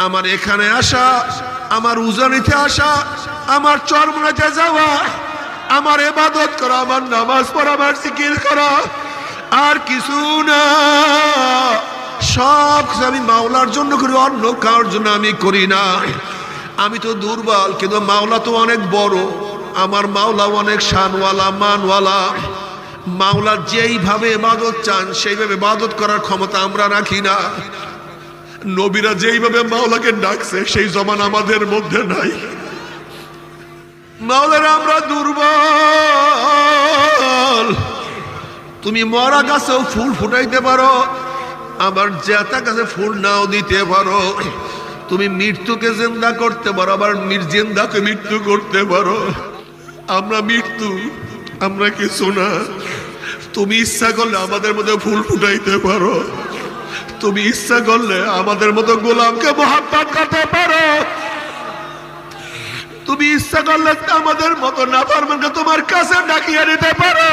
আমার এখানে আসা, আমার উজানিতে আসা, আমার চরমনাতে যাওয়া, আমার ইবাদত করা, আমার নামাজ পড়া, আমার জিকির করা, আর কিছু না। সব আমি মাওলার জন্য করি, অন্য কারোর জন্য আমি করি না। আমি তো দুর্বল, কিন্তু মাওলা তো অনেক বড়। আমার মাওলা অনেক শানওয়ালা, মানওয়ালা। মাওলা যেইভাবে ইবাদত চান সেইভাবে ইবাদত করার ক্ষমতা আমরা রাখি না। নবীরা যেইভাবে মাওলাকে ডাকছে সেই জমান আমাদের মধ্যে নাই। মাওলানা আমরা দুর্বল। তুমি মরা গাছেও ফুল ফুটাইতে পারো, আবার জেতা গাছে ফুল নাও দিতে পারো। তুমি মৃত্যুকে জিন্দা করতে পারো, আবার জিন্দাকে মৃত্যু করতে পারো। আমরা মৃত্যু, আমরা কিছু না। তুমি ইচ্ছা করলে আমাদের মধ্যে ফুল ফুটাইতে পারো, তুমি ইচ্ছা করলে আমাদের মতো গোলামকে মোহাব্বত করতে পারো, তুমি ইচ্ছা করলে আমাদের মতো নাফরমানকে তোমার কাছে ডাকিয়ে নিতে পারো।